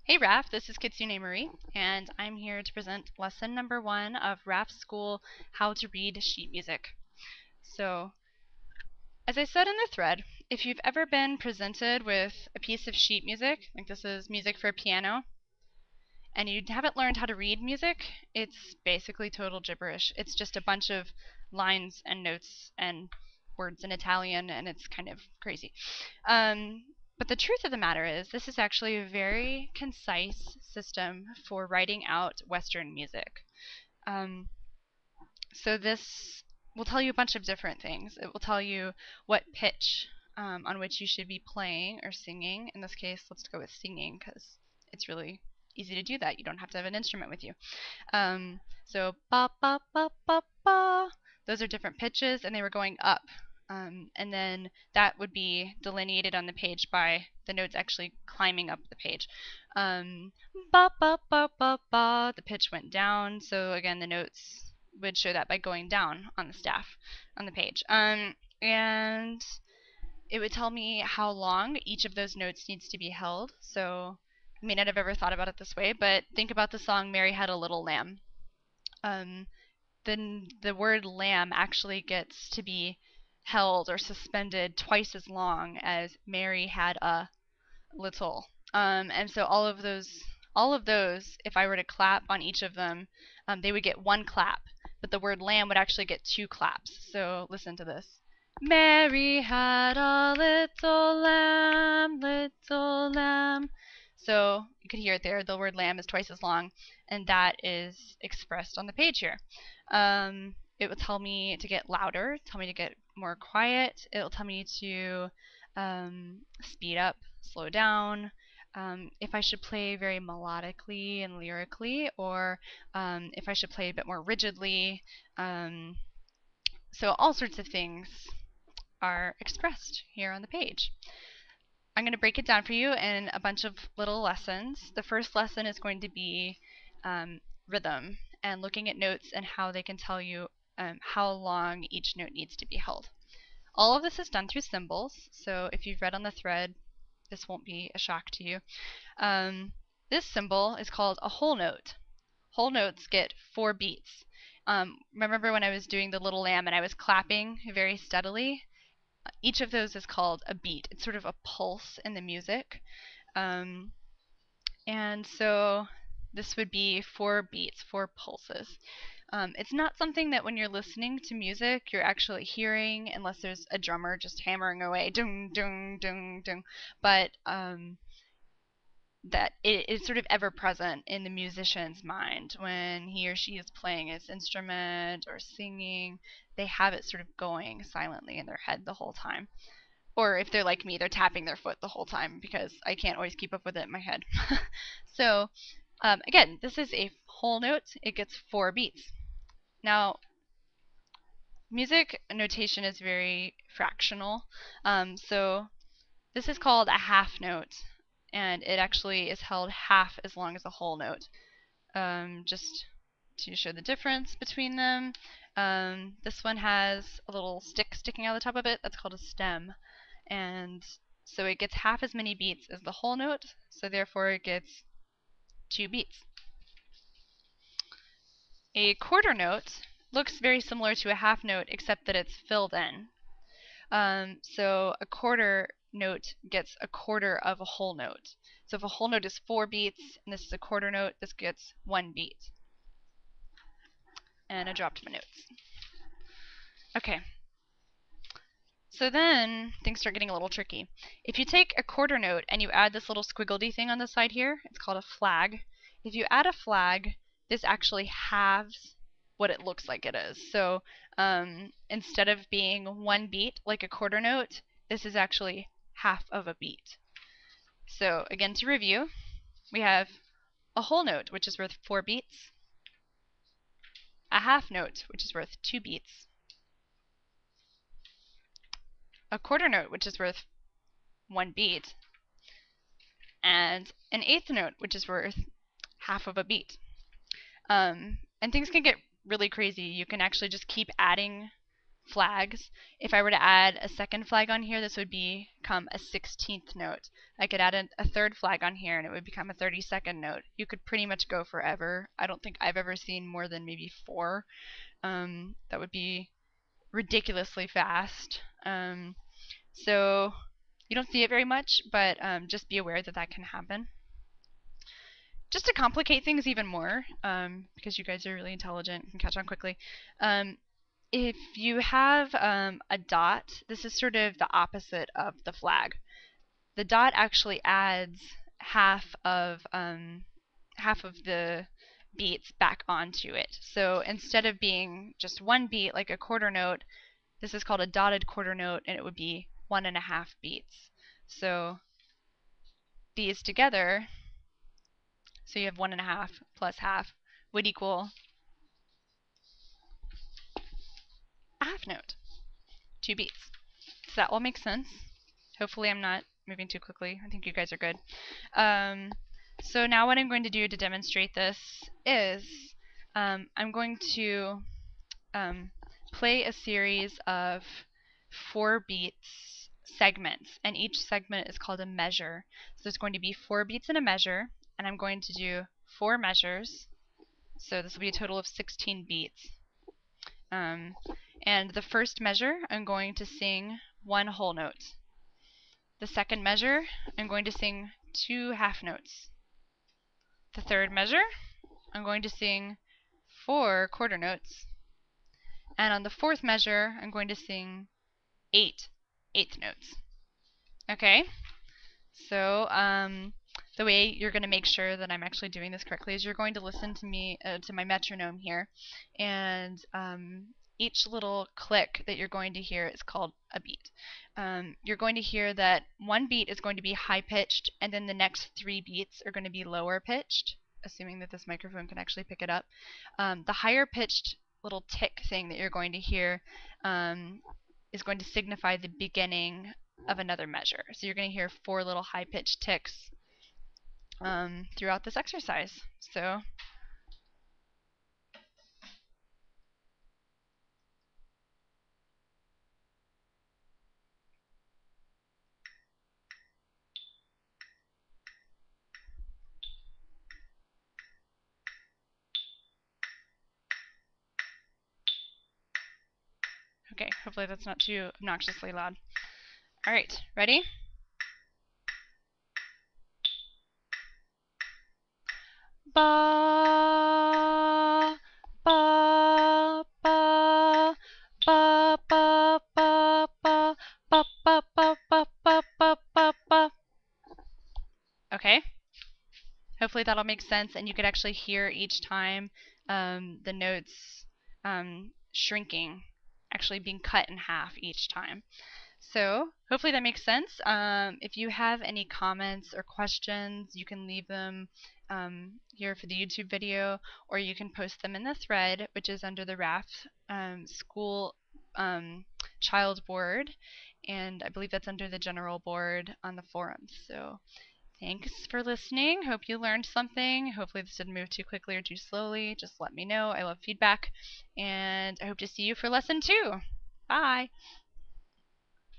Hey RAF, this is Kitsune Marie, and I'm here to present lesson number 1 of RAF School How to Read Sheet Music. So, as I said in the thread, if you've ever been presented with a piece of sheet music, like this is music for piano, and you haven't learned how to read music, it's basically total gibberish. It's just a bunch of lines and notes and words in Italian, and it's kind of crazy. But the truth of the matter is, this is actually a very concise system for writing out Western music. So this will tell you a bunch of different things. It will tell you what pitch on which you should be playing or singing. In this case, let's go with singing because it's really easy to do that. You don't have to have an instrument with you. So ba ba ba ba ba. Those are different pitches, and they were going up. And then that would be delineated on the page by the notes actually climbing up the page. Ba ba ba ba ba. The pitch went down, so again the notes would show that by going down on the staff on the page. And it would tell me how long each of those notes needs to be held. So you may not have ever thought about it this way, but think about the song Mary Had a Little Lamb. Then the word lamb actually gets to be held or suspended twice as long as Mary had a little. And so all of those, if I were to clap on each of them, they would get one clap, but the word lamb would actually get two claps. So listen to this. Mary had a little lamb, little lamb. So you could hear it there. The word lamb is twice as long, and that is expressed on the page here. It will tell me to get louder, tell me to get more quiet. It'll tell me to speed up, slow down, if I should play very melodically and lyrically, or if I should play a bit more rigidly. So all sorts of things are expressed here on the page. I'm going to break it down for you in a bunch of little lessons. The first lesson is going to be rhythm and looking at notes and how they can tell you how long each note needs to be held. All of this is done through symbols, so if you've read on the thread, this won't be a shock to you. This symbol is called a whole note. Whole notes get 4 beats. Remember when I was doing the little lamb and I was clapping very steadily? Each of those is called a beat. It's sort of a pulse in the music. And so this would be 4 beats, 4 pulses. It's not something that when you're listening to music you're actually hearing unless there's a drummer just hammering away, dung, dung, dung, dung. But that it is sort of ever present in the musician's mind when he or she is playing his instrument or singing. They have it sort of going silently in their head the whole time. Or if they're like me, they're tapping their foot the whole time because I can't always keep up with it in my head. So again, this is a whole note. It gets 4 beats. Now, music notation is very fractional. So this is called a half note, and it actually is held half as long as a whole note. Just to show the difference between them, this one has a little stick sticking out of the top of it. That's called a stem. And so it gets half as many beats as the whole note, so therefore it gets 2 beats. A quarter note looks very similar to a half note except that it's filled in. So a quarter note gets a quarter of a whole note. So if a whole note is 4 beats and this is a quarter note, this gets 1 beat. And I dropped my notes. Okay. So then things start getting a little tricky. If you take a quarter note and you add this little squiggledy thing on the side here, it's called a flag. If you add a flag, this actually halves what it looks like it is. So instead of being 1 beat like a quarter note, this is actually half of a beat. So again, to review, we have a whole note, which is worth 4 beats, a half note, which is worth 2 beats, a quarter note, which is worth 1 beat, and an eighth note, which is worth half of a beat. And things can get really crazy. You can actually just keep adding flags. If I were to add a second flag on here, this would become a 16th note. I could add a third flag on here and it would become a 32nd note. You could pretty much go forever. I don't think I've ever seen more than maybe 4. That would be ridiculously fast. So you don't see it very much, but just be aware that that can happen. Just to complicate things even more, because you guys are really intelligent and can catch on quickly, if you have a dot, this is sort of the opposite of the flag. The dot actually adds half of the beats back onto it. So instead of being just one beat like a quarter note, this is called a dotted quarter note, and it would be 1.5 beats. So these together, so you have 1.5 plus half, would equal a half note, 2 beats. Does that all make sense? Hopefully I'm not moving too quickly. I think you guys are good. So now what I'm going to do to demonstrate this is I'm going to play a series of 4 beats segments, and each segment is called a measure. So there's going to be 4 beats in a measure, and I'm going to do 4 measures. So this will be a total of 16 beats. And the first measure, I'm going to sing 1 whole note. The second measure, I'm going to sing 2 half notes. The third measure, I'm going to sing 4 quarter notes. And on the fourth measure, I'm going to sing 8 eighth notes. Okay? So the way you're going to make sure that I'm actually doing this correctly is you're going to listen to me, to my metronome here, and each little click that you're going to hear is called a beat. You're going to hear that one beat is going to be high pitched, and then the next 3 beats are going to be lower pitched, assuming that this microphone can actually pick it up. The higher pitched little tick thing that you're going to hear is going to signify the beginning of another measure. So you're going to hear 4 little high-pitched ticks throughout this exercise. So okay, hopefully that's not too obnoxiously loud. All right, ready? Ba, ba, ba, ba, ba, ba, ba, ba, ba, ba, ba, ba, ba, ba. Okay. Hopefully that'll make sense, and you could actually hear each time the notes shrinking, actually being cut in half each time. So hopefully that makes sense. If you have any comments or questions, you can leave them here for the YouTube video, or you can post them in the thread, which is under the RAF school child board, and I believe that's under the general board on the forums. So thanks for listening. Hope you learned something. Hopefully this didn't move too quickly or too slowly. Just let me know. I love feedback, and I hope to see you for lesson 2. Bye.